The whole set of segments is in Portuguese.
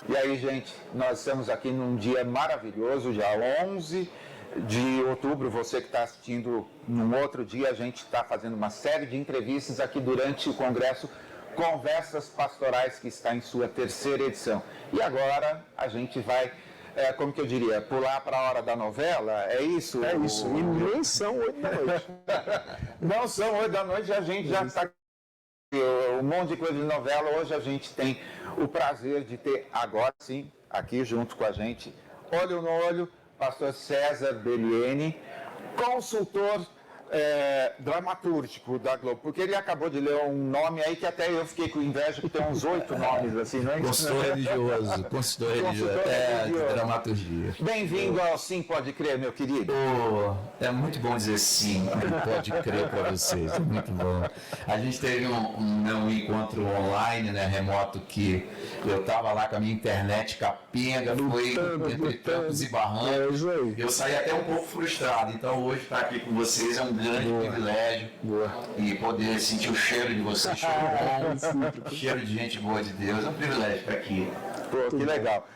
E aí, gente, nós estamos aqui num dia maravilhoso, dia 11 de outubro. Você que está assistindo num outro dia, a gente está fazendo uma série de entrevistas aqui durante o Congresso Conversas Pastorais, que está em sua terceira edição. E agora a gente vai, como que eu diria, pular para a hora da novela, é isso? É isso, e nem são 8 da noite. Não são 8 da noite, a gente já está... Um monte de coisa de novela. Hoje a gente tem o prazer de ter, agora sim, aqui junto com a gente, olho no olho, pastor César Bellieni, consultor dramatúrgico da Globo, porque ele acabou de ler um nome aí que até eu fiquei com inveja, que tem uns 8 nomes assim, não é isso? Consultor religioso, consultor religioso, de dramaturgia. Bem-vindo ao Sim Pode Crer, meu querido. É muito bom dizer sim, pode crer para vocês, é muito bom. A gente teve um encontro online, né, remoto, que eu estava lá com a minha internet capenga, foi entre trancos e barrancos, eu saí até um pouco frustrado, então hoje estar aqui com vocês é um grande privilégio. E poder sentir o cheiro de vocês, cheiro de gente boa de Deus, é um privilégio estar aqui. Pô, que legal.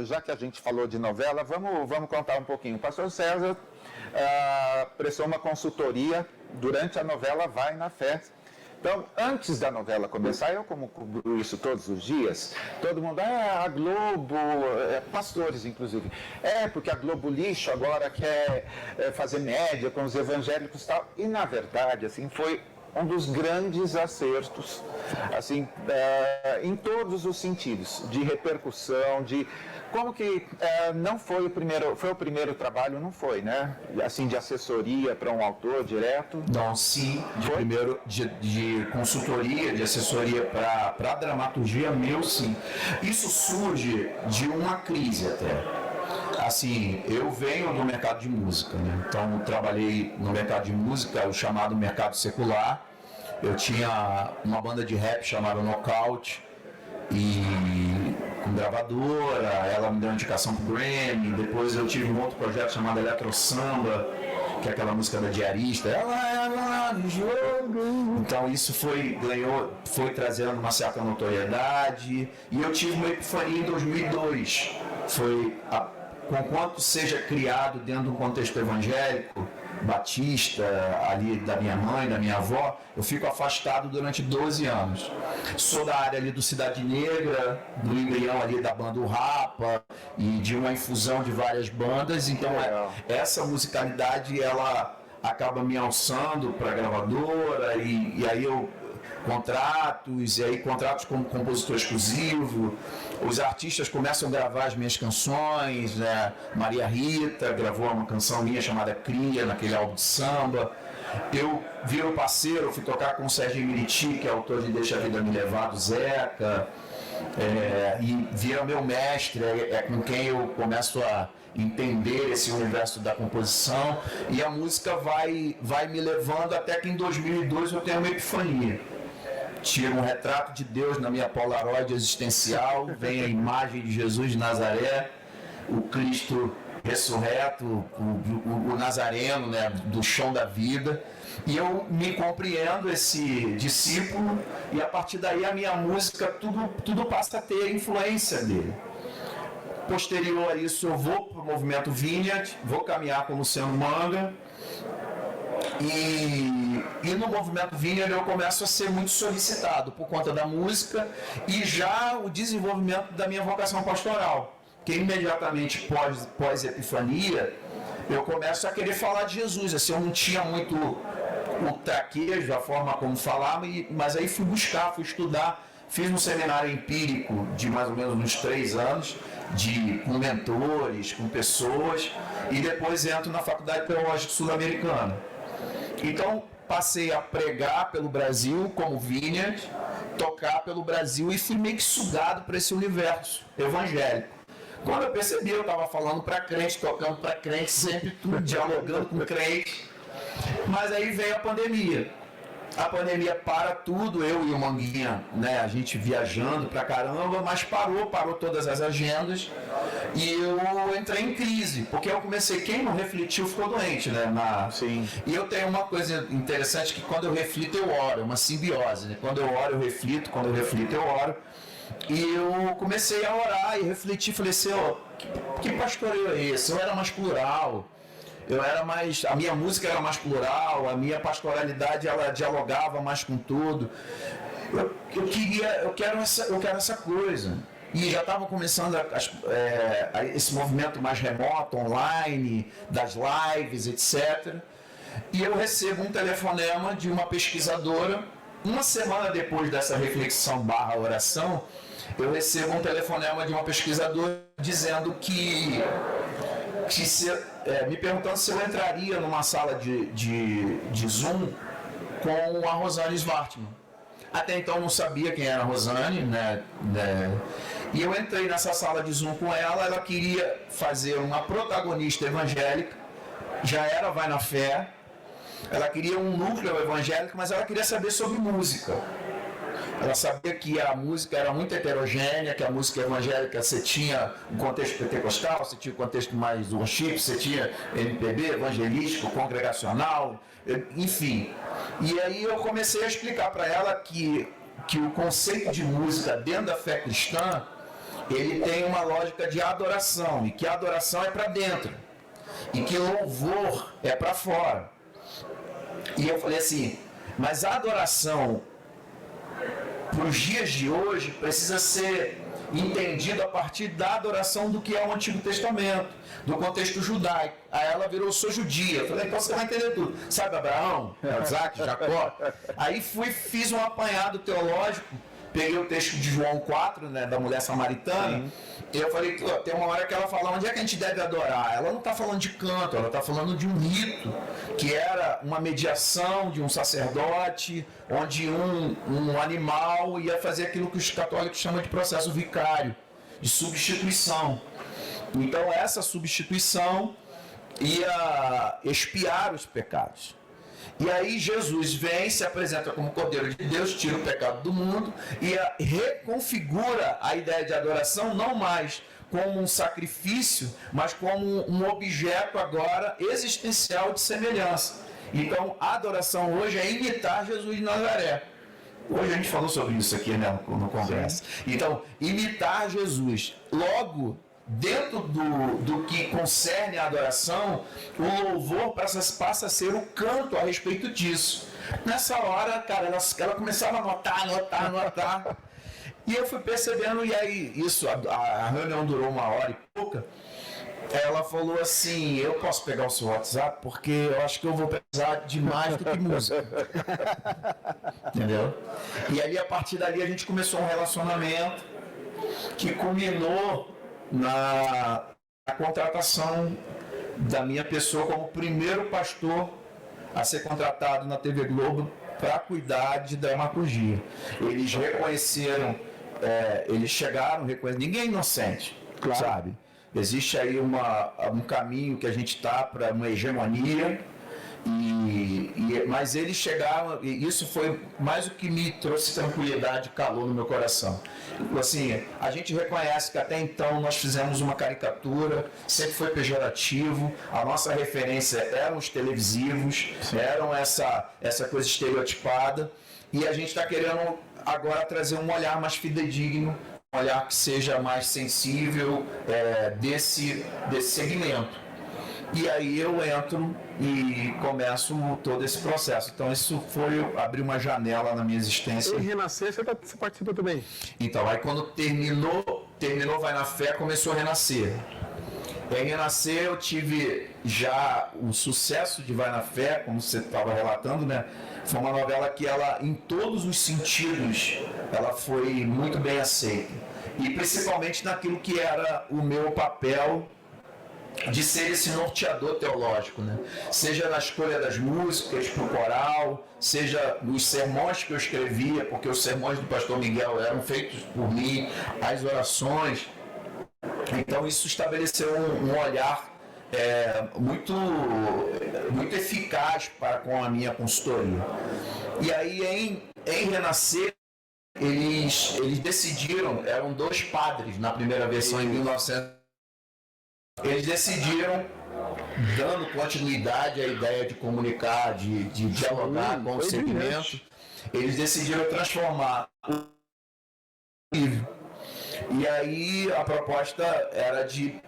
Já que a gente falou de novela, vamos contar um pouquinho. O pastor César prestou uma consultoria durante a novela Vai na Fé. Então, antes da novela começar, eu como cubro isso todos os dias, todo mundo, a Globo, pastores inclusive, porque a Globo lixo agora quer fazer média com os evangélicos e tal. E na verdade, assim, foi um dos grandes acertos, assim, em todos os sentidos, de repercussão, de como que não foi o primeiro trabalho, não foi, né? Assim, de assessoria para um autor direto. Não, sim, de consultoria, de assessoria para dramaturgia, meu sim. Isso surge de uma crise até. Assim, eu venho do mercado de música, né? Então trabalhei no mercado de música, o chamado mercado secular. Eu tinha uma banda de rap chamada Knockout, e com gravadora, ela me deu indicação pro Grammy. Depois eu tive um outro projeto chamado Eletro Samba, que é aquela música da Diarista. Ela no jogo. Então isso foi trazendo uma certa notoriedade. E eu tive uma epifania em 2002. Conquanto seja criado dentro de um contexto evangélico, batista, ali da minha mãe, da minha avó, eu fico afastado durante 12 anos. Sou da área ali do Cidade Negra, do embrião ali da banda O Rapa e de uma infusão de várias bandas, então essa musicalidade ela acaba me alçando para a gravadora e aí eu contratos como compositor exclusivo, os artistas começam a gravar as minhas canções, né? Maria Rita gravou uma canção minha chamada Cria, naquele álbum de samba. Eu viro parceiro, fui tocar com o Sérgio Meriti, que é autor de Deixa a Vida Me Levar, do Zeca, e vira meu mestre, com quem eu começo a entender esse universo da composição, e a música vai me levando até que em 2002 eu tenho uma epifania. Tiro um retrato de Deus na minha Polaroid existencial, vem a imagem de Jesus de Nazaré, o Cristo ressurreto, o Nazareno, né, do chão da vida, e eu me compreendo esse discípulo, e a partir daí a minha música, tudo passa a ter influência dele. Posterior a isso, eu vou para o movimento Vineyard, vou caminhar como sendo manga, e no movimento Vineyard eu começo a ser muito solicitado por conta da música e já o desenvolvimento da minha vocação pastoral, que imediatamente pós Epifania eu começo a querer falar de Jesus. Assim, eu não tinha muito o traquejo, a forma como falar, mas aí fui estudar, fiz um seminário empírico de mais ou menos uns 3 anos, com mentores, com pessoas, e depois entro na Faculdade Teológica Sul-Americana. Então, passei a pregar pelo Brasil como Vineyard, tocar pelo Brasil e fui meio que sugado para esse universo evangélico. Quando eu percebi, eu estava falando para crente, tocando para crente, sempre tudo dialogando com crente. Mas aí veio a pandemia. A pandemia para tudo, eu e o Manguinha, né, a gente viajando pra caramba, mas parou todas as agendas e eu entrei em crise, porque eu comecei, quem não refletiu ficou doente, né? Sim. E eu tenho uma coisa interessante que quando eu reflito eu oro, é uma simbiose, né? Quando eu oro eu reflito, quando eu reflito eu oro. E eu comecei a orar e refletir, falei assim, que pastoreio é esse? Eu era mais plural, a minha música era mais plural, a minha pastoralidade ela dialogava mais com tudo. Eu quero essa coisa. E já estava começando esse movimento mais remoto, online, das lives, etc. E eu recebo um telefonema de uma pesquisadora. Uma semana depois dessa reflexão / oração, eu recebo um telefonema de uma pesquisadora dizendo me perguntando se eu entraria numa sala de Zoom com a Rosane Svartman. Até então eu não sabia quem era a Rosane, né? E eu entrei nessa sala de Zoom com ela queria fazer uma protagonista evangélica, já era Vai na Fé, ela queria um núcleo evangélico, mas ela queria saber sobre música. Ela sabia que a música era muito heterogênea, que a música evangélica você tinha um contexto pentecostal, você tinha um contexto mais worship, você tinha MPB, evangelístico, congregacional, enfim. E aí eu comecei a explicar para ela que o conceito de música dentro da fé cristã, ele tem uma lógica de adoração, e que a adoração é para dentro, e que louvor é para fora. E eu falei assim, mas a adoração para os dias de hoje precisa ser entendido a partir da adoração do que é o Antigo Testamento, do contexto judaico. Aí ela virou, sou judia. Eu falei, então você vai entender tudo. Sabe Abraão, Isaac, Jacó? Aí fiz um apanhado teológico, peguei o texto de João 4, né, da mulher samaritana, e eu falei, tem uma hora que ela fala, onde é que a gente deve adorar? Ela não está falando de canto, ela está falando de um rito, que era uma mediação de um sacerdote, onde um animal ia fazer aquilo que os católicos chamam de processo vicário, de substituição. Então essa substituição ia expiar os pecados. E aí Jesus vem, se apresenta como Cordeiro de Deus, tira o pecado do mundo e reconfigura a ideia de adoração não mais como um sacrifício, mas como um objeto agora existencial de semelhança. Então a adoração hoje é imitar Jesus de Nazaré. Hoje a gente falou sobre isso aqui, né, no congresso. Então, imitar Jesus. Logo, dentro do que concerne a adoração, o louvor passa a ser o canto a respeito disso. Nessa hora, cara, ela começava a anotar. E eu fui percebendo, e aí, a reunião durou 1h e pouca. Ela falou assim, eu posso pegar o seu WhatsApp, porque eu acho que eu vou precisar de mais do que música. Entendeu? E ali, a partir dali, a gente começou um relacionamento que culminou na contratação da minha pessoa como primeiro pastor a ser contratado na TV Globo para cuidar de dramaturgia. Eles reconheceram, eles chegaram, ninguém é inocente, claro. Sabe? Existe aí um caminho que a gente está para uma hegemonia, mas eles chegaram, e isso foi mais o que me trouxe tranquilidade e calor no meu coração. Assim, a gente reconhece que até então nós fizemos uma caricatura, sempre foi pejorativo, a nossa referência eram os televisivos, eram essa coisa estereotipada, e a gente está querendo agora trazer um olhar mais fidedigno, um olhar que seja mais sensível desse segmento. E aí eu entro e começo todo esse processo. Então isso abrir uma janela na minha existência. Em Renascer você participa também? Então, aí quando terminou Vai na Fé, começou a Renascer. Em Renascer eu tive já o sucesso de Vai na Fé, como você estava relatando, né? Foi uma novela que ela, em todos os sentidos, ela foi muito bem aceita. E principalmente naquilo que era o meu papel de ser esse norteador teológico, né? Seja na escolha das músicas para o coral, seja nos sermões que eu escrevia, porque os sermões do pastor Miguel eram feitos por mim, as orações. Então isso estabeleceu um olhar muito eficaz para com a minha consultoria. E aí em Renascer, eles decidiram, eram 2 padres na primeira versão em 1900. Eles decidiram, dando continuidade à ideia de comunicar, de dialogar com o segmento, eles decidiram transformar o livro E aí a proposta era de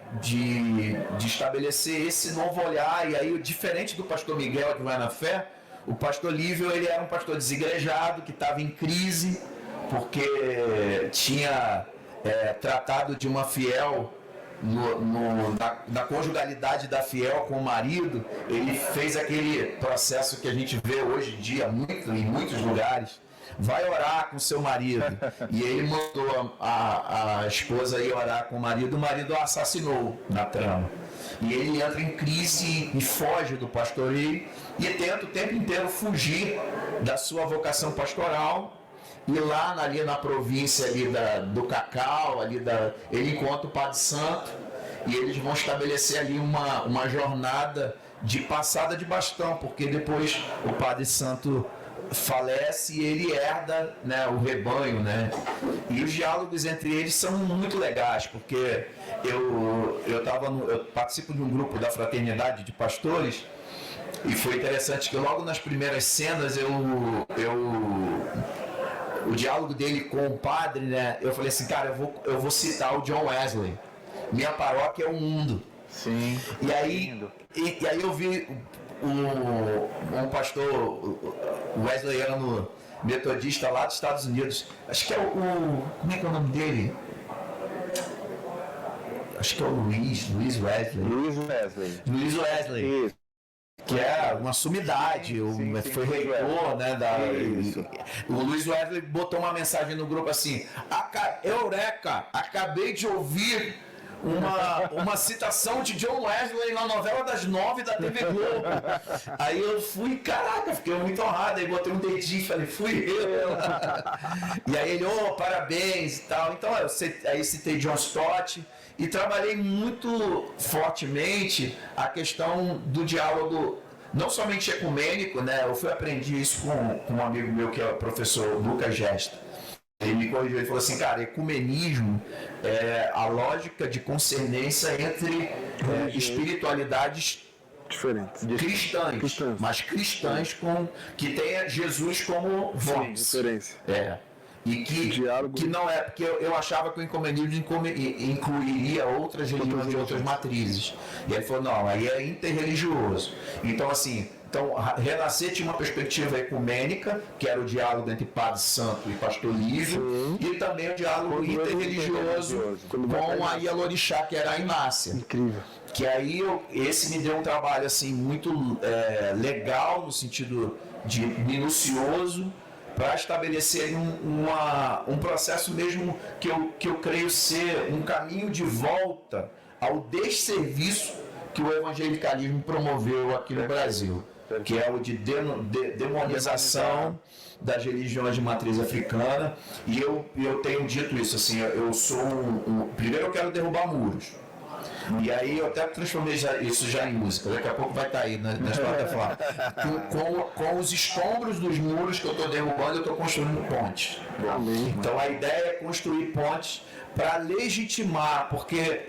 estabelecer esse novo olhar. E aí, diferente do pastor Miguel que vai na fé, o pastor Lívio, ele era um pastor desigrejado, que estava em crise, porque tinha tratado de uma fiel, na conjugalidade da fiel com o marido. Ele fez aquele processo que a gente vê hoje em dia em muitos lugares. Vai orar com seu marido. E ele mandou a esposa ir orar com o marido o assassinou na trama. E ele entra em crise e foge do pastoreio e tenta o tempo inteiro fugir da sua vocação pastoral. E lá ali na província ali do Cacau, ele encontra o Padre Santo e eles vão estabelecer ali uma jornada de passada de bastão, porque depois o Padre Santo falece e ele herda, né, o rebanho, né? E os diálogos entre eles são muito legais, porque eu participo de um grupo da Fraternidade de Pastores e foi interessante que logo nas primeiras cenas o diálogo dele com o padre, né? Eu falei assim, cara, eu vou citar o John Wesley. Minha paróquia é o mundo. Sim. E aí eu vi um pastor wesleyano metodista lá dos Estados Unidos. Acho que é como é que é o nome dele? Acho que é o Luiz Wesley. Luiz Wesley. Isso. Que é uma sumidade, foi reitor, né? O Luiz Wesley botou uma mensagem no grupo assim: Eureka! Acabei de ouvir uma citação de John Wesley na novela das 9 da TV Globo. Aí eu fui, caraca, fiquei muito honrado. Aí botei um dedinho e falei, fui eu. E aí ele, parabéns e tal. Então aí citei John Stott. E trabalhei muito fortemente a questão do diálogo, não somente ecumênico, né? Eu aprendi isso com um amigo meu que é o professor Lucas Gesta. Ele me corrigiu, ele falou assim, cara, ecumenismo é a lógica de concernência entre espiritualidades diferentes, cristãs, mas cristãs que tenha Jesus como voz. Referência. E que não é, porque eu achava que o ecumenismo incluiria outras religiões de outras matrizes. E ele falou, não, aí é interreligioso. Então, assim, Renascer tinha uma perspectiva ecumênica, que era o diálogo entre Padre Santo e Pastor Lívio, e também o diálogo interreligioso com a Ialorixá, que era a Inácia. Incrível. Que aí esse me deu um trabalho assim muito legal, no sentido de minucioso, para estabelecer um processo mesmo que eu creio ser um caminho de volta ao desserviço que o evangelicalismo promoveu aqui no Brasil, que é o de demonização das religiões de matriz africana. E eu tenho dito isso, assim, eu sou primeiro eu quero derrubar muros. E aí eu até transformei isso já em música, daqui a pouco vai estar aí nas plataformas. Com os escombros dos muros que eu estou derrubando, eu estou construindo pontes. Então a ideia é construir pontes para legitimar, porque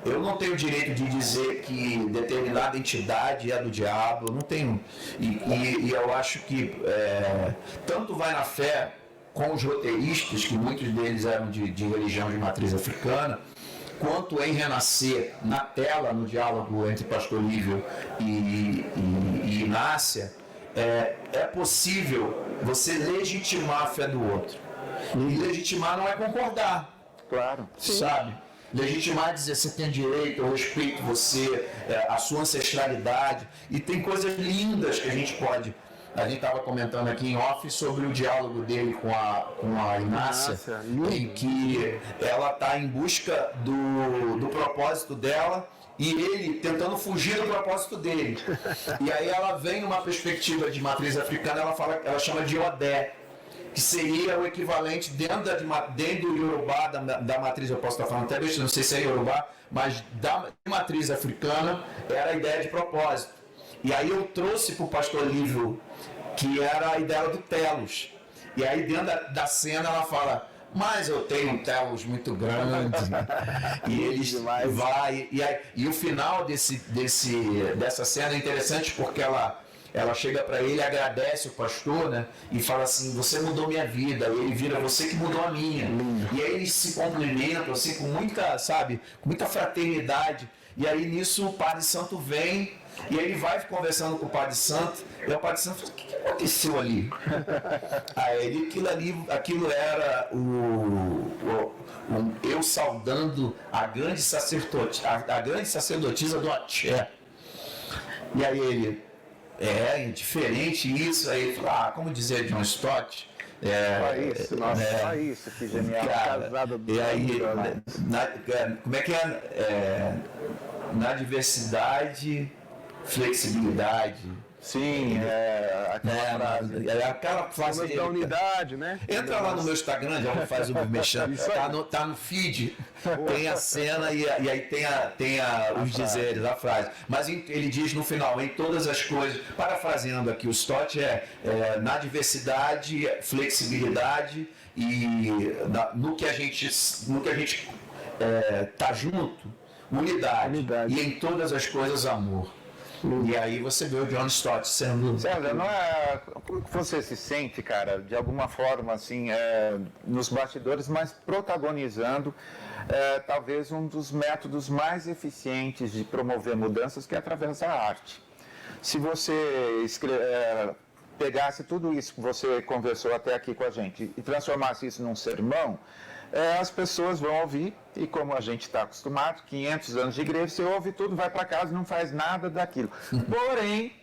eu não tenho o direito de dizer que determinada entidade é do diabo, eu não tenho. E eu acho que tanto vai na fé com os roteiristas, que muitos deles eram de religião de matriz africana, quanto em Renascer, na tela, no diálogo entre Pastor Lívio e Inácia, é possível você legitimar a fé do outro. E legitimar não é concordar. Claro. Sabe? Legitimar é dizer, você tem direito, eu respeito você, a sua ancestralidade. E tem coisas lindas que a gente pode... A gente estava comentando aqui em off sobre o diálogo dele com a Inácia, em que ela está em busca do propósito dela e ele tentando fugir do propósito dele. E aí ela vem numa perspectiva de matriz africana, ela chama de Odé, que seria o equivalente dentro do Yorubá, da matriz, eu posso estar falando até bem, não sei se é Yorubá, mas da matriz africana era a ideia de propósito. E aí eu trouxe para o Pastor Lívio, que era a ideia do telos. E aí dentro da cena ela fala, mas eu tenho um telos muito grande. E eles vai. E o final dessa cena é interessante porque ela ela chega para ele, agradece o pastor, né? E fala assim, você mudou minha vida. E ele vira, você que mudou a minha. E aí eles se cumprimentam, assim, com muita, sabe, com muita fraternidade. E aí nisso o Padre Santo vem, e aí ele vai conversando com o Padre Santo, e o Padre Santo fala, o que aconteceu ali? Aí aquilo era eu saudando a grande sacerdotisa do Axé. E aí ele, diferente isso, aí ele fala, como dizia John Stott, só isso, que genial. Cara, e aí, como é que é? Na diversidade, flexibilidade. Sim, aquela frase da unidade, né? Entra lá no meu Instagram, já faz o mexendo. Tá no feed, tem a cena e aí tem os dizeres, a frase. Mas ele diz no final, em todas as coisas, parafraseando aqui, o Stott na diversidade, flexibilidade e no que a gente tá junto, unidade. E em todas as coisas, amor. E aí você vê o John Stott sendo... César, como que você se sente, cara, de alguma forma, assim, nos bastidores, mas protagonizando talvez um dos métodos mais eficientes de promover mudanças, que é através da arte. Se você pegasse tudo isso que você conversou até aqui com a gente e transformasse isso num sermão, as pessoas vão ouvir, e como a gente está acostumado, 500 anos de igreja, você ouve tudo, vai para casa e não faz nada daquilo. Porém,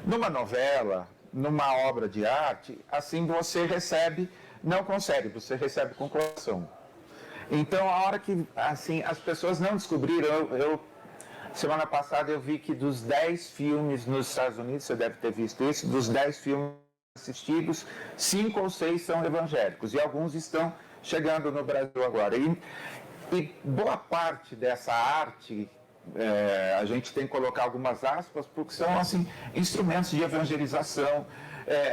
numa novela, numa obra de arte, assim você recebe, não com o cérebro, você recebe com o coração. Então, a hora que assim, as pessoas não descobriram, semana passada eu vi que dos 10 filmes nos Estados Unidos, você deve ter visto isso, dos 10 filmes assistidos, 5 ou 6 são evangélicos, e alguns estão chegando no Brasil agora. E boa parte dessa arte, a gente tem que colocar algumas aspas, porque são assim, instrumentos de evangelização.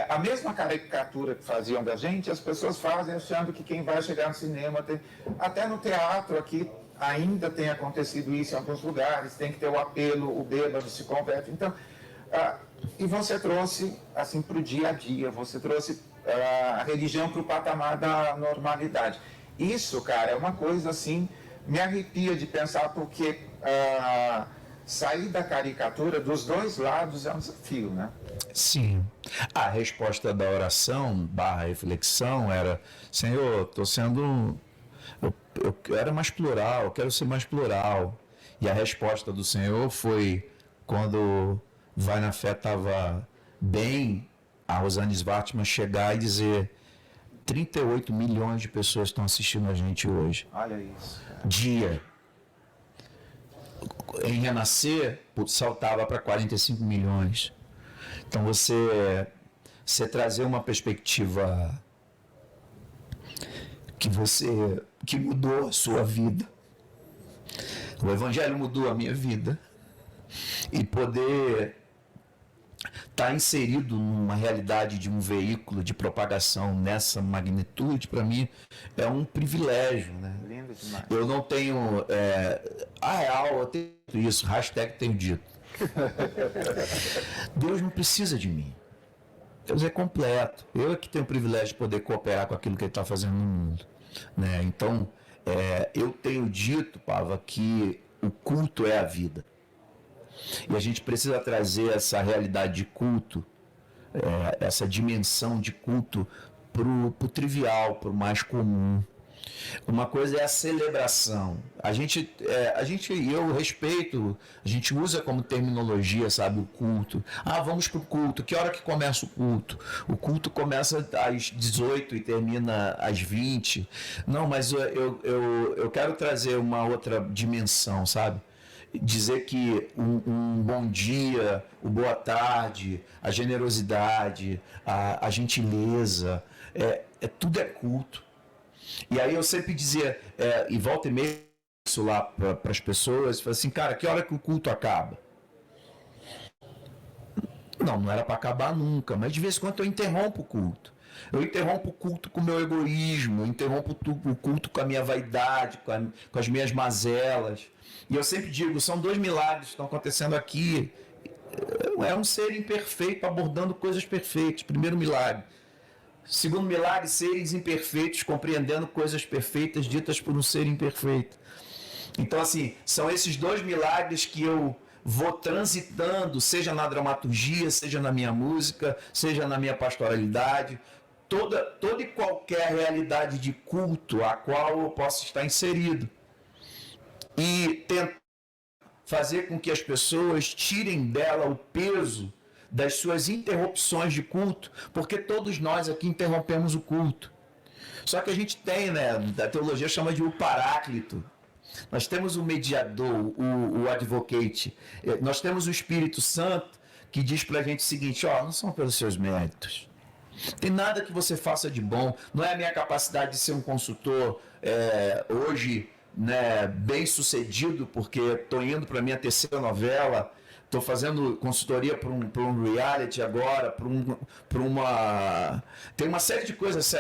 A mesma caricatura que faziam da gente, as pessoas fazem achando que quem vai chegar no cinema, até no teatro aqui, ainda tem acontecido isso em alguns lugares, tem que ter o apelo, o bêbado se converte. Então, e você trouxe assim para o dia a dia, você trouxe a religião para o patamar da normalidade. Isso, cara, é uma coisa assim, me arrepia de pensar, porque sair da caricatura dos dois lados é um desafio, né? Sim. A resposta da oração / reflexão era, Senhor, eu quero mais plural, eu quero ser mais plural. E a resposta do Senhor foi, quando Vai na Fé estava bem, a Rosane Svartman chegar e dizer 38 milhões de pessoas estão assistindo a gente hoje. Olha isso. Dia. Em Renascer, saltava para 45 milhões. Então você trazer uma perspectiva que mudou a sua vida. O Evangelho mudou a minha vida. E poder estar inserido numa realidade de um veículo de propagação nessa magnitude, para mim, é um privilégio, né? Lindo demais. Eu não tenho... eu tenho isso, #tenho dito. Deus não precisa de mim. Deus é completo. Eu é que tenho o privilégio de poder cooperar com aquilo que Ele está fazendo no mundo, né? Então, eu tenho dito, Pava, que o culto é a vida. E a gente precisa trazer essa realidade de culto, essa dimensão de culto pro trivial, pro mais comum. Uma coisa é a celebração. Eu respeito, a gente usa como terminologia, sabe, o culto. Vamos pro culto. Que hora que começa o culto? O culto começa às 18 e termina às 20. Não, mas eu quero trazer uma outra dimensão, sabe? Dizer que um bom dia, o boa tarde, a generosidade, a gentileza, tudo é culto. E aí eu sempre dizia, e volta e meia isso lá para as pessoas, fala assim, cara, que hora que o culto acaba? Não era para acabar nunca, mas de vez em quando eu interrompo o culto. Eu interrompo o culto com o meu egoísmo, eu interrompo o culto com a minha vaidade, com as minhas mazelas. E eu sempre digo, são 2 milagres que estão acontecendo aqui. Não, é um ser imperfeito abordando coisas perfeitas. Primeiro milagre. Segundo milagre, seres imperfeitos compreendendo coisas perfeitas ditas por um ser imperfeito. Então, assim, são esses dois milagres que eu vou transitando, seja na dramaturgia, seja na minha música, seja na minha pastoralidade, toda e qualquer realidade de culto a qual eu possa estar inserido. E tentar fazer com que as pessoas tirem dela o peso das suas interrupções de culto, porque todos nós aqui interrompemos o culto. Só que a gente tem, né, a teologia chama de o paráclito. Nós temos o mediador, o advocate. Nós temos o Espírito Santo que diz pra gente o seguinte, ó, não são pelos seus méritos. Tem nada que você faça de bom. Não é a minha capacidade de ser um consultor hoje, né, bem sucedido, porque estou indo para a minha terceira novela, estou fazendo consultoria para um reality agora, para uma... Tem uma série de coisas.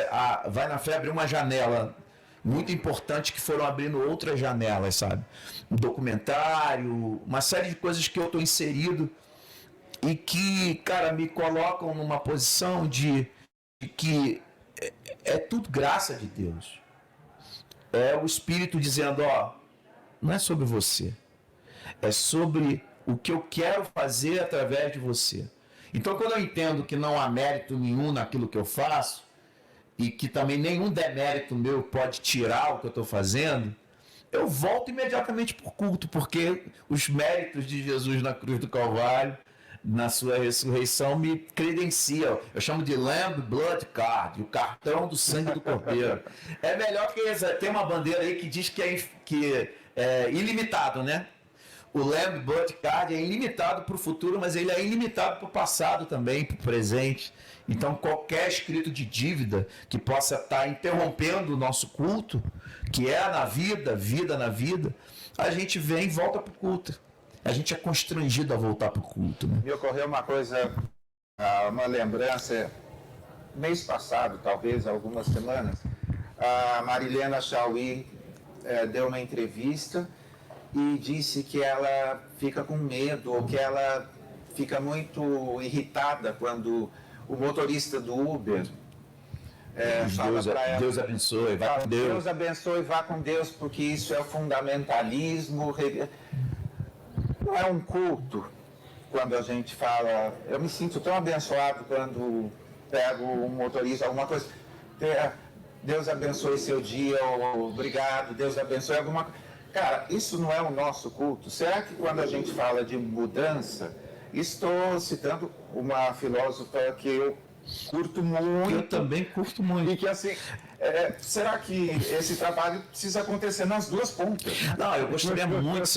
Vai na Fé abrir uma janela muito importante que foram abrindo outras janelas, sabe? Um documentário, uma série de coisas que eu estou inserido e que, cara, me colocam numa posição de que é tudo graça de Deus. É o Espírito dizendo, ó, não é sobre você, é sobre o que eu quero fazer através de você. Então, quando eu entendo que não há mérito nenhum naquilo que eu faço, e que também nenhum demérito meu pode tirar o que eu estou fazendo, eu volto imediatamente para o culto, porque os méritos de Jesus na cruz do Calvário, na sua ressurreição, me credenciam. Eu chamo de Lamb Blood Card, o cartão do sangue do Cordeiro. É melhor que essa. Tem uma bandeira aí que diz que é ilimitado, né? O Lamb Blood Card é ilimitado para o futuro, mas ele é ilimitado para o passado também, para o presente. Então, qualquer escrito de dívida que possa estar interrompendo o nosso culto, que é na vida, vida na vida, a gente vem e volta para o culto. A gente é constrangido a voltar para o culto. Né? Me ocorreu uma coisa, uma lembrança, mês passado, talvez, algumas semanas, a Marilena Chauí deu uma entrevista e disse que ela fica com medo, ou que ela fica muito irritada quando o motorista do Uber fala para ela... Deus abençoe, vá com Deus. Deus abençoe, vá com Deus, porque isso é o fundamentalismo... Não é um culto quando a gente fala... Eu me sinto tão abençoado quando pego um motorista, alguma coisa... Deus abençoe seu dia, ou obrigado, Deus abençoe alguma coisa. Cara, isso não é o nosso culto. Será que quando a gente fala de mudança... Estou citando uma filósofa que eu curto muito. Eu também curto muito. E que assim... será que esse trabalho precisa acontecer nas duas pontas? Não, eu gostaria muito,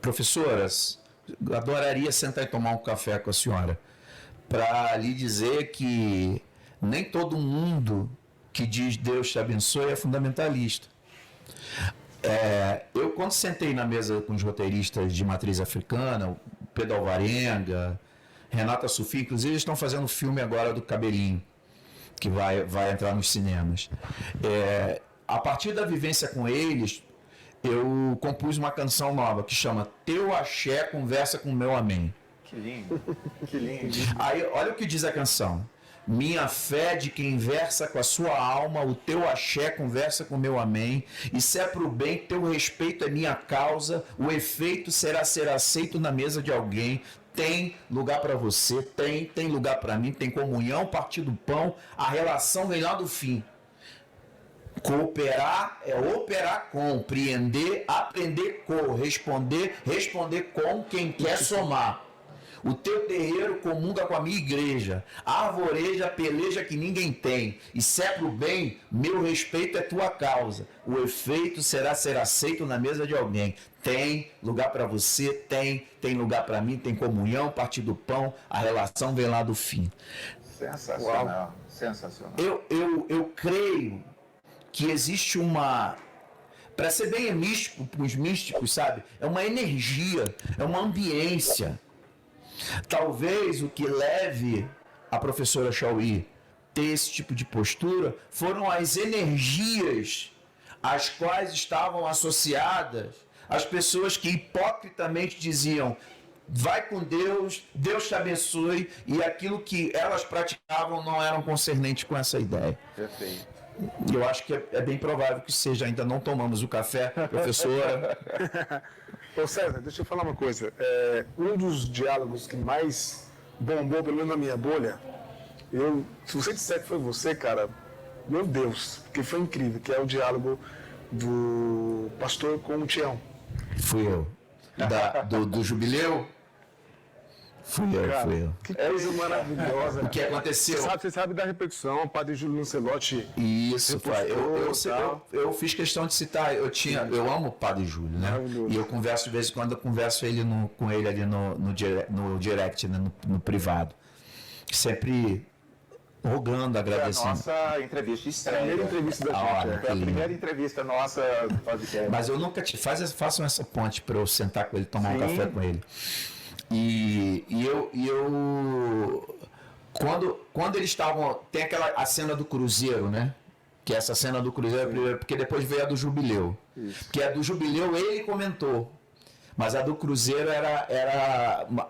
professoras, adoraria sentar e tomar um café com a senhora, para lhe dizer que nem todo mundo que diz Deus te abençoe é fundamentalista. Eu, quando sentei na mesa com os roteiristas de matriz africana, o Pedro Alvarenga, Renata Sufi, inclusive eles estão fazendo um filme agora do Cabelinho, que vai entrar nos cinemas. A partir da vivência com eles, eu compus uma canção nova que chama Teu Axé Conversa com Meu Amém. Que lindo, que lindo. Aí, olha o que diz a canção. Minha fé de quem versa com a sua alma, o teu axé conversa com meu amém, e se é pro bem, teu respeito é minha causa, o efeito será ser aceito na mesa de alguém. Tem lugar para você, tem lugar para mim, tem comunhão, partir do pão, a relação vem lá do fim. Cooperar é operar com, compreender, aprender com, responder com quem quer somar. O teu terreiro comunga com a minha igreja, arvoreja, peleja que ninguém tem, e se é pro bem, meu respeito é tua causa, o efeito será ser aceito na mesa de alguém. Tem lugar para você, tem lugar para mim, tem comunhão, partir do pão, a relação vem lá do fim. Sensacional, uau. Sensacional. Eu creio que existe uma... Para ser bem místico, para os místicos, sabe? É uma energia, é uma ambiência. Talvez o que leve a professora Chauí ter esse tipo de postura foram as energias às quais estavam associadas as pessoas que hipocritamente diziam vai com Deus, Deus te abençoe, e aquilo que elas praticavam não eram concernentes com essa ideia. Perfeito. Eu acho que é bem provável que seja. Ainda não tomamos o café, professora. Ô César, deixa eu falar uma coisa. Um dos diálogos que mais bombou, pelo menos na minha bolha, se você disser que foi você, cara, meu Deus, porque foi incrível, que é o diálogo do pastor com o Tião. Fui eu. Do jubileu? Fui eu. Que coisa maravilhosa. O que aconteceu? Você sabe da repercussão, o padre Júlio Lancelotti. Isso, pai. Eu fiz questão de citar. Eu amo o padre Júlio, né? E eu converso de vez em quando, com ele ali no direct, né? no privado. Sempre rogando, agradecendo. Foi a nossa entrevista de estreia. A primeira entrevista da gente. Foi a primeira entrevista nossa do podcast. Mas eu nunca façam essa ponte para eu sentar com ele, tomar um café com ele. E eu quando eles estavam, tem a cena do Cruzeiro, né? Que essa cena do Cruzeiro, primeiro, porque depois veio a do Jubileu. Isso. Porque a do Jubileu ele comentou, mas a do Cruzeiro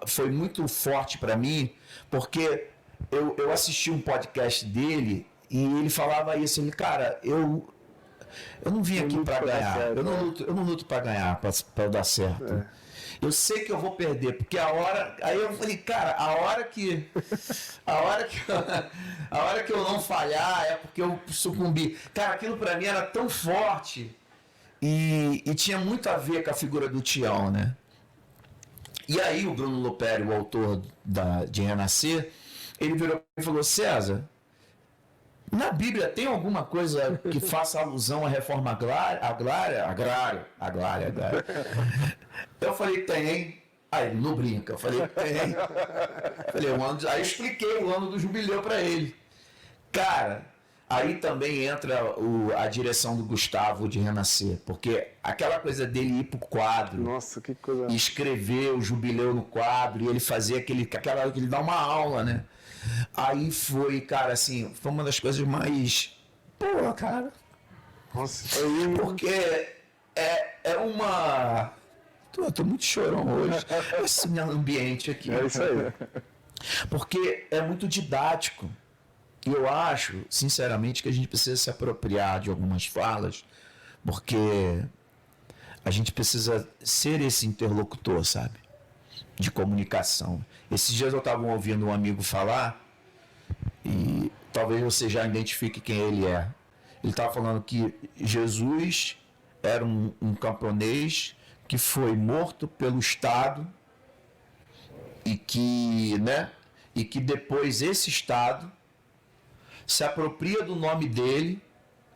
foi muito forte para mim, porque eu assisti um podcast dele e ele falava isso, cara, eu não vim aqui para ganhar, eu não luto para ganhar, para dar certo. Eu sei que eu vou perder, porque aí eu falei, cara, a hora que eu não falhar é porque eu sucumbi. Cara, aquilo pra mim era tão forte e tinha muito a ver com a figura do Tião, né? E aí o Bruno Lopério, o autor de Renascer, ele virou e falou: César, na Bíblia tem alguma coisa que faça alusão à reforma agrária? Eu falei, tem. Aí ele não brinca. Eu falei, tem. Aí eu expliquei o ano do jubileu para ele. Cara, aí também entra a direção do Gustavo de Renascer, porque aquela coisa dele ir pro quadro. Nossa, que coisa. E escrever o jubileu no quadro, e ele fazer ele dá uma aula, né? Aí foi, cara, assim, foi uma das coisas mais... Pô, cara. Nossa, porque é uma... Tô muito chorão hoje. Esse ambiente aqui. É isso aí. Porque é muito didático. E eu acho, sinceramente, que a gente precisa se apropriar de algumas falas, porque a gente precisa ser esse interlocutor, sabe? De comunicação. Esses dias eu estava ouvindo um amigo falar, e talvez você já identifique quem ele é. Ele estava falando que Jesus era um camponês que foi morto pelo Estado e que depois esse Estado se apropria do nome dele,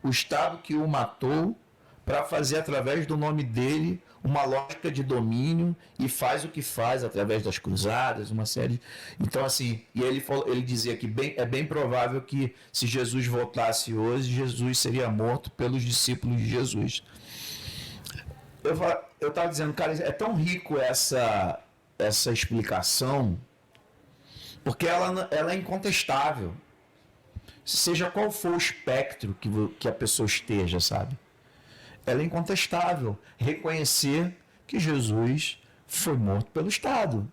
o Estado que o matou, para fazer através do nome dele uma lógica de domínio, e faz o que faz através das cruzadas, uma série. Então, assim, e ele dizia que é bem provável que se Jesus voltasse hoje, Jesus seria morto pelos discípulos de Jesus. Eu estava dizendo, cara, é tão rico essa explicação, porque ela é incontestável. Seja qual for o espectro que a pessoa esteja, sabe? Ela é incontestável. Reconhecer que Jesus foi morto pelo Estado.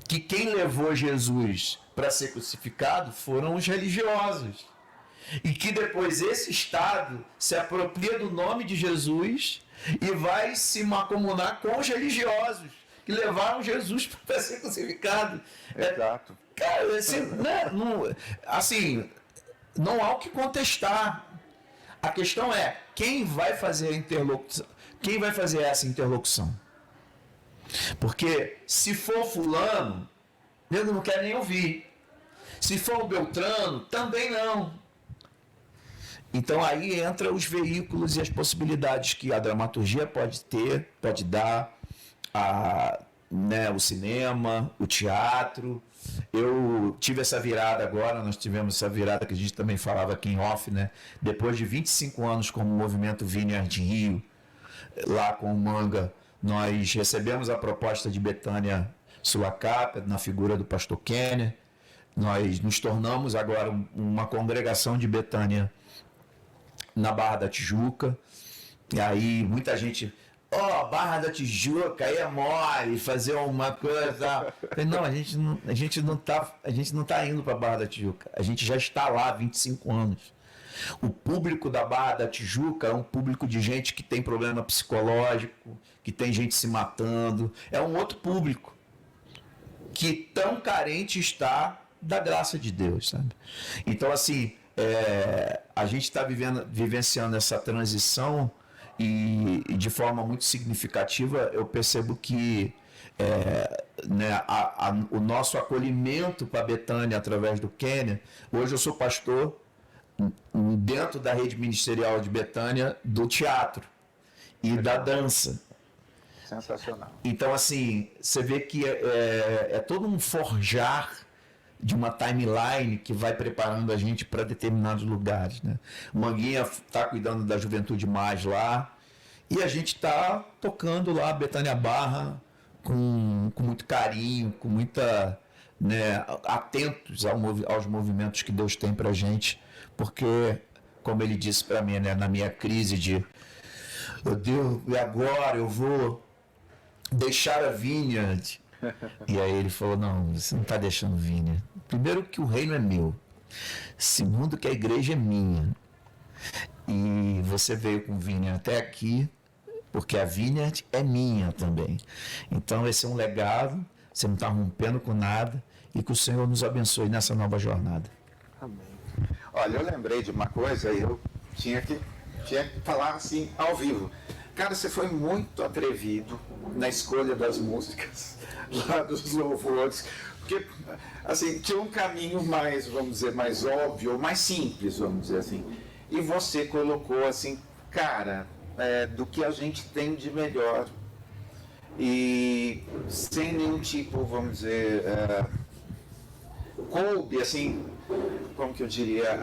Que quem levou Jesus para ser crucificado foram os religiosos. E que depois esse Estado se apropria do nome de Jesus e vai se mancomunar com os religiosos que levaram Jesus para ser crucificado. Exato. Cara, não há o que contestar. A questão é quem vai fazer a interlocução, quem vai fazer essa interlocução. Porque se for fulano, eu não quero nem ouvir. Se for o Beltrano, também não. Então aí entra os veículos e as possibilidades que a dramaturgia pode ter, pode dar, o cinema, o teatro. Eu tive essa virada agora, nós tivemos essa virada que a gente também falava aqui em off, né? Depois de 25 anos como movimento Vineyard Rio, lá com o Manga, nós recebemos a proposta de Betânia Sulacap, na figura do pastor Kenner. Nós nos tornamos agora uma congregação de Betânia na Barra da Tijuca. E aí muita gente Barra da Tijuca, aí é mole, fazer uma coisa. Falei, não, a gente não tá indo para Barra da Tijuca. A gente já está lá há 25 anos. O público da Barra da Tijuca é um público de gente que tem problema psicológico, que tem gente se matando. É um outro público que tão carente está da graça de Deus, sabe? Então, assim, a gente está vivenciando essa transição e de forma muito significativa eu percebo que o nosso acolhimento para Betânia através do Quênia. Hoje eu sou pastor dentro da rede ministerial de Betânia do teatro e da dança. Sensacional. Então, assim, você vê que é todo um forjar de uma timeline que vai preparando a gente para determinados lugares, né? O Manguinha está cuidando da Juventude Mais lá e a gente está tocando lá Betânia Barra com muito carinho, com muita, né, atentos aos movimentos que Deus tem para a gente, porque, como ele disse para mim, né, na minha crise de meu Deus, e agora eu vou deixar a Vineyard. E aí ele falou, não, você não está deixando Vineyard. Primeiro que o reino é meu. Segundo que a igreja é minha. E você veio com Vineyard até aqui, porque a Vineyard é minha também. Então esse é um legado, você não está rompendo com nada, e que o Senhor nos abençoe nessa nova jornada. Amém. Olha, eu lembrei de uma coisa e eu tinha que falar assim ao vivo. Cara, você foi muito atrevido na escolha das músicas lá dos louvores, porque assim, tinha um caminho mais, vamos dizer, mais óbvio, mais simples, vamos dizer assim. E você colocou assim, cara, do que a gente tem de melhor e sem nenhum tipo, vamos dizer, coube, assim, como que eu diria,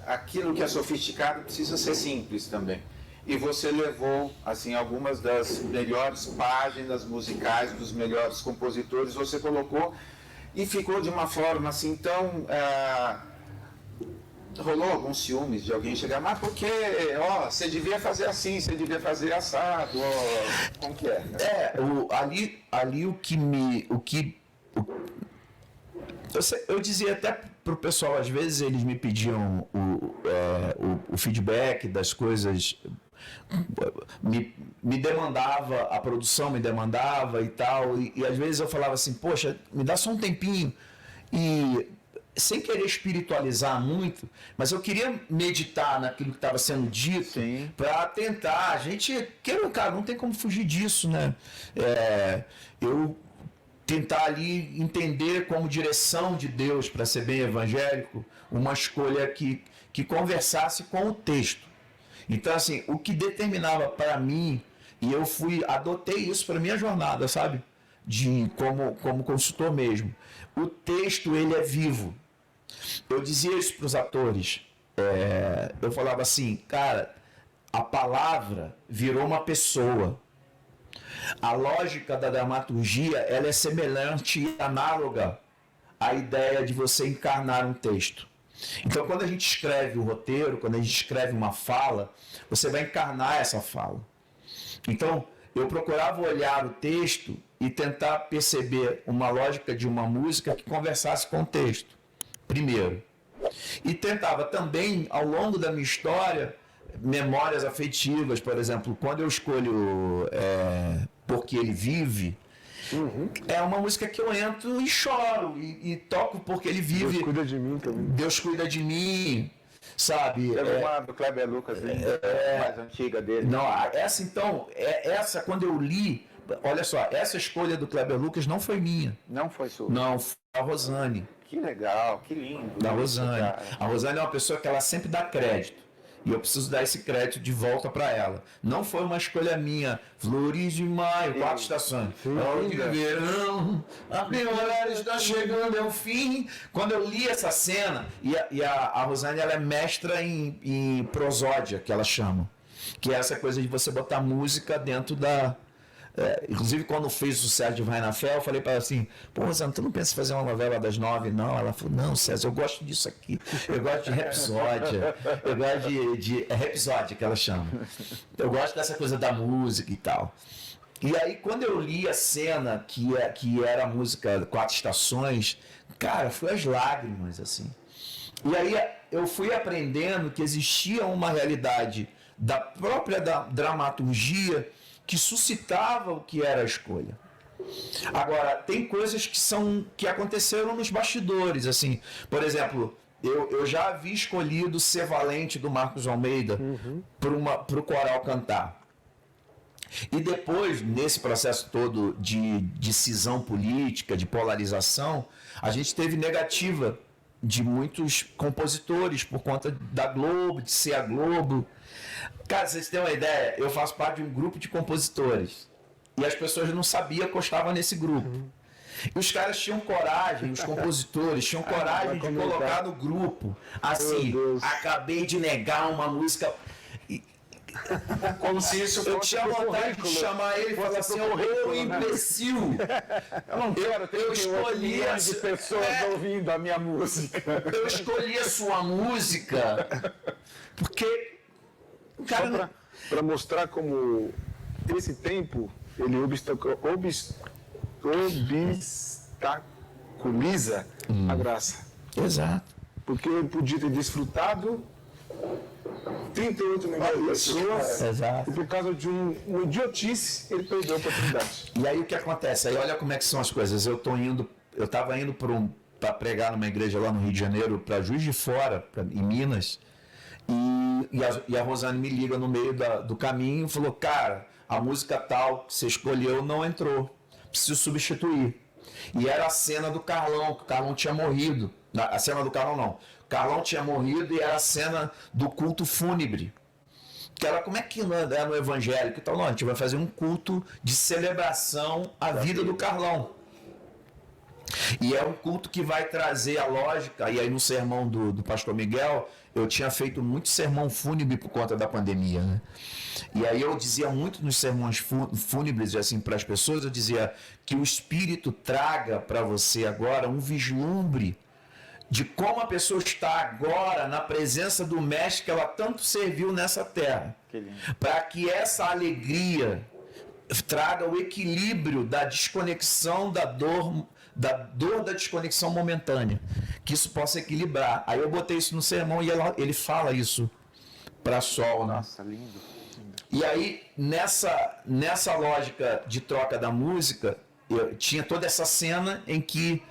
aquilo que é sofisticado precisa ser simples também. E você levou, assim, algumas das melhores páginas musicais, dos melhores compositores, você colocou e ficou de uma forma, assim, tão... rolou alguns ciúmes de alguém chegar, mas porque, você devia fazer assim, você devia fazer assado, como que é? Ali o que eu dizia até pro pessoal, às vezes eles me pediam o feedback das coisas, me demandava, a produção me demandava e tal, e às vezes eu falava assim, poxa, me dá só um tempinho, e sem querer espiritualizar muito, mas eu queria meditar naquilo que estava sendo dito para tentar, a gente, cara, não tem como fugir disso, né? Eu tentar ali entender como direção de Deus, para ser bem evangélico, uma escolha que conversasse com o texto. Então, assim, o que determinava para mim, e eu adotei isso para minha jornada, sabe? Como consultor mesmo. O texto, ele é vivo. Eu dizia isso para os atores. Eu falava assim, cara, a palavra virou uma pessoa. A lógica da dramaturgia, ela é semelhante e análoga à ideia de você encarnar um texto. Então, quando a gente escreve o roteiro, quando a gente escreve uma fala, você vai encarnar essa fala. Então, eu procurava olhar o texto e tentar perceber uma lógica de uma música que conversasse com o texto, primeiro. E tentava também, ao longo da minha história, memórias afetivas, por exemplo, quando eu escolho Porque Ele Vive, é uma música que eu entro e choro e toco Porque Ele Vive. Deus cuida de mim também. Deus cuida de mim, sabe? Uma do Kleber Lucas, mais antiga dele. Não, essa quando eu li, olha só, essa escolha do Kleber Lucas não foi minha. Não foi sua? Não, foi a Rosane. Que legal, que lindo. Da Rosane. A Rosane é uma pessoa que ela sempre dá crédito. E eu preciso dar esse crédito de volta para ela. Não foi uma escolha minha. Flores de maio, 4 estações. De verão, a primavera está chegando ao fim. Quando eu li essa cena, e a Rosane, ela é mestra em prosódia, que ela chama. Que é essa coisa de você botar música dentro inclusive quando fez o sucesso de Vai na Fé, eu falei para ela assim, pô, Rosana, tu não pensa em fazer uma novela das 9, não? Ela falou, não, César, eu gosto disso aqui, eu gosto de Rapsódia, eu gosto de Rapsódia, que ela chama, eu gosto dessa coisa da música e tal. E aí, quando eu li a cena, que era a música Quatro Estações, cara, foi as lágrimas, assim. E aí eu fui aprendendo que existia uma realidade da própria dramaturgia que suscitava o que era a escolha. Agora, tem coisas que aconteceram nos bastidores, assim. Por exemplo, eu já havia escolhido Ser Valente, do Marcos Almeida, para o coral cantar. E depois, nesse processo todo de cisão política, de polarização, a gente teve negativa de muitos compositores por conta da Globo, de ser a Globo. Cara, vocês têm uma ideia? Eu faço parte de um grupo de compositores. E as pessoas não sabiam que eu estava nesse grupo. E os caras tinham coragem, os compositores tinham coragem de colocar no grupo. Assim, acabei de negar uma música. Como se isso eu tinha vontade de chamar ele e falar assim, ô imbecil. Eu não quero ter escolhi de pessoas ouvindo a minha música. Eu escolhi a sua música porque, cara, para mostrar como esse tempo ele obstaculiza a graça. Exato. Porque ele podia ter desfrutado 38 milhões de pessoas. Exato. E por causa de uma idiotice, ele perdeu a oportunidade. E aí o que acontece? Aí olha como é que são as coisas. Eu estava indo para pregar numa igreja lá no Rio de Janeiro, para Juiz de Fora, em Minas, e a Rosane me liga no meio do caminho e falou, cara, a música tal que você escolheu não entrou, preciso substituir. E era a cena do Carlão, que o Carlão tinha morrido. A cena do Carlão não. O Carlão tinha morrido e era a cena do culto fúnebre. Que era como é que é no evangélico? Então, não, a gente vai fazer um culto de celebração à vida do Carlão. E é um culto que vai trazer a lógica, e aí no sermão do pastor Miguel, eu tinha feito muito sermão fúnebre por conta da pandemia, né? E aí eu dizia muito nos sermões fúnebres, assim, para as pessoas, eu dizia que o Espírito traga para você agora um vislumbre de como a pessoa está agora na presença do Mestre que ela tanto serviu nessa terra. Para que essa alegria traga o equilíbrio da desconexão da dor da desconexão momentânea, que isso possa equilibrar. Aí eu botei isso no sermão e ele fala isso para Sol, né? Nossa, lindo. E aí, nessa lógica de troca da música, tinha toda essa cena em que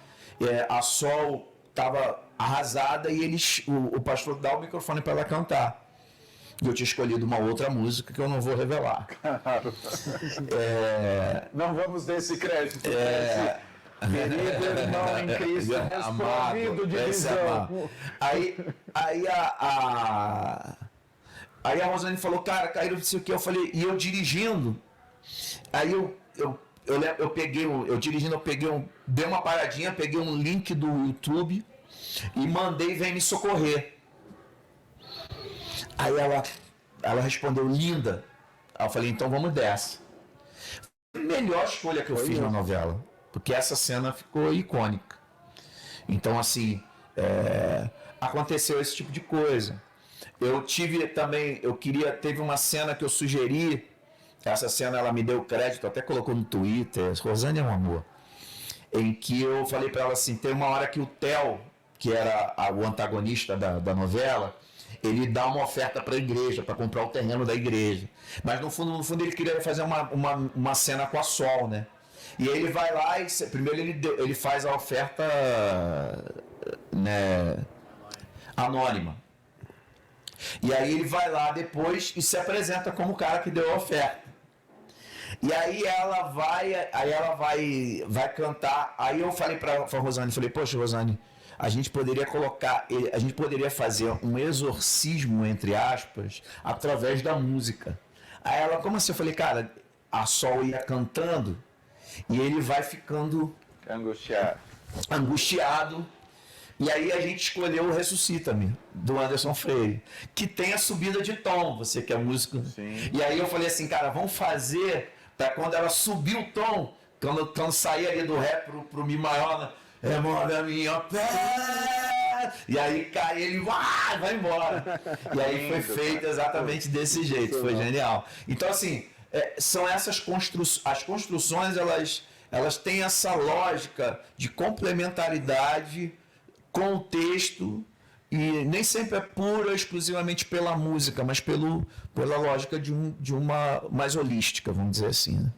a Sol estava arrasada e o pastor dá o microfone para ela cantar. E eu tinha escolhido uma outra música que eu não vou revelar. Não vamos ter esse crédito. Querido irmão em Cristo, desprovido de visão. Aí a Rosane falou, cara, caíram não sei o que. Eu falei, e eu dirigindo, aí eu peguei, dei uma paradinha, peguei um link do YouTube e mandei, vem me socorrer. Aí ela respondeu, linda. Aí eu falei, então vamos dessa. Foi a melhor escolha que eu fiz na novela, porque essa cena ficou icônica. Então, assim, aconteceu esse tipo de coisa. Eu tive também, teve uma cena que eu sugeri, essa cena ela me deu crédito, até colocou no Twitter, Rosane é um amor, em que eu falei para ela assim, tem uma hora que o Theo, que era o antagonista da novela, ele dá uma oferta para a igreja, para comprar o terreno da igreja. Mas no fundo ele queria fazer uma cena com a Sol, né? E aí ele vai lá e primeiro ele faz a oferta, né, anônima. E aí ele vai lá depois e se apresenta como o cara que deu a oferta. E aí ela vai cantar. Aí eu falei para a Rosane, falei, poxa, Rosane, a gente poderia fazer um exorcismo, entre aspas, através da música. Aí ela, como assim? Eu falei, cara, a Sol ia cantando e ele vai ficando angustiado. E aí a gente escolheu o Ressuscita-me, do Anderson Freire, que tem a subida de tom, você que é músico. Sim. E aí eu falei assim, cara, vamos fazer Pra quando ela subiu o tom, quando saía ali do Ré pro Mi maior, né? É mole a minha pé. E aí cai ele, vai embora. E aí foi feito exatamente desse jeito, foi genial. Então, assim, são essas as construções, elas têm essa lógica de complementaridade com o texto, e nem sempre é pura exclusivamente pela música, mas pela lógica de uma mais holística, vamos dizer assim, né?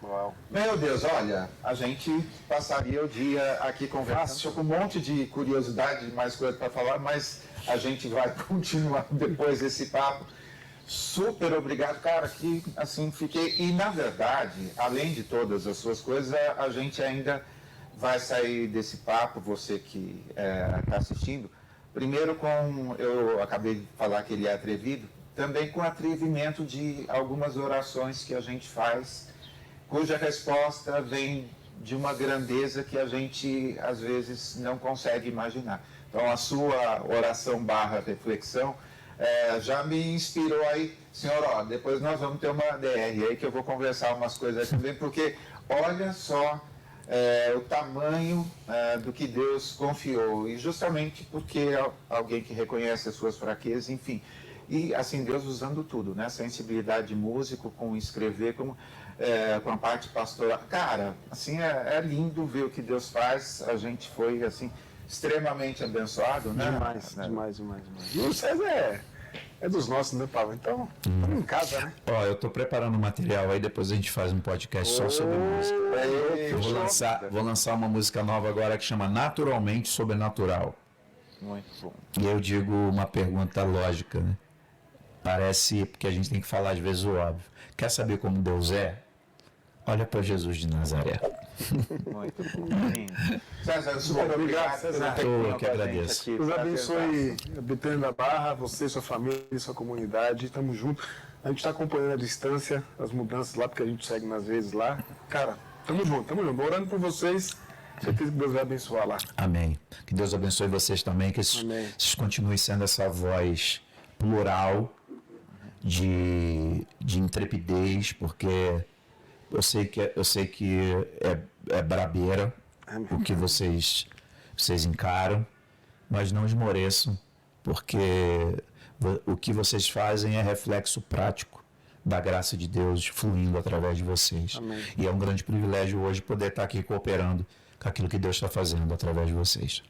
Uau. Meu Deus, olha, a gente passaria o dia aqui conversando com um monte de curiosidade, mais coisa para falar, mas a gente vai continuar depois desse papo. Super obrigado, cara, que assim fiquei. E na verdade, além de todas as suas coisas, a gente ainda vai sair desse papo, você que está assistindo, primeiro eu acabei de falar que ele é atrevido, também com atrevimento de algumas orações que a gente faz, cuja resposta vem de uma grandeza que a gente às vezes não consegue imaginar. Então a sua oração / reflexão já me inspirou aí, senhor, depois nós vamos ter uma DR aí que eu vou conversar umas coisas aí também, porque olha só o tamanho do que Deus confiou, e justamente porque alguém que reconhece as suas fraquezas, enfim, e assim, Deus usando tudo, né? Sensibilidade de músico, com escrever, com a parte pastoral. Cara, assim, é lindo ver o que Deus faz. A gente foi, assim, extremamente abençoado, né? Demais. E o César é dos nossos, né, Paulo? Então, estamos em casa, né? Eu tô preparando um material aí, depois a gente faz um podcast só sobre música. Eu vou lançar uma música nova agora que chama Naturalmente Sobrenatural. Muito bom. E eu digo uma pergunta lógica, né? Parece, porque a gente tem que falar às vezes o óbvio. Quer saber como Deus é? Olha para Jesus de Nazaré. Muito bom. César, super obrigado. César. Eu que agradeço. Deus abençoe a Betânia da Barra, você, sua família, sua comunidade. Tamo junto. A gente está acompanhando a distância, as mudanças lá, porque a gente segue nas vezes lá. Cara, tamo junto. Orando por vocês. Certeza que Deus vai abençoar lá. Amém. Que Deus abençoe vocês também, que vocês continuem sendo essa voz plural de intrepidez, porque eu sei que é brabeira o que vocês encaram, mas não esmoreçam, porque o que vocês fazem é reflexo prático da graça de Deus fluindo através de vocês. Amém. E é um grande privilégio hoje poder estar aqui cooperando com aquilo que Deus está fazendo através de vocês.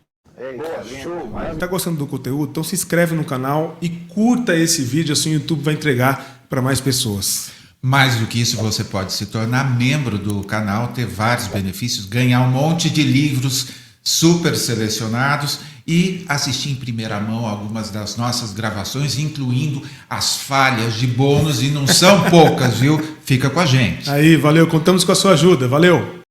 Boa, show. Tá gostando do conteúdo? Então se inscreve no canal e curta esse vídeo, assim o YouTube vai entregar para mais pessoas. Mais do que isso, você pode se tornar membro do canal, ter vários benefícios, ganhar um monte de livros super selecionados e assistir em primeira mão algumas das nossas gravações, incluindo as falhas de bônus, e não são poucas, viu? Fica com a gente. Aí, valeu, contamos com a sua ajuda, valeu!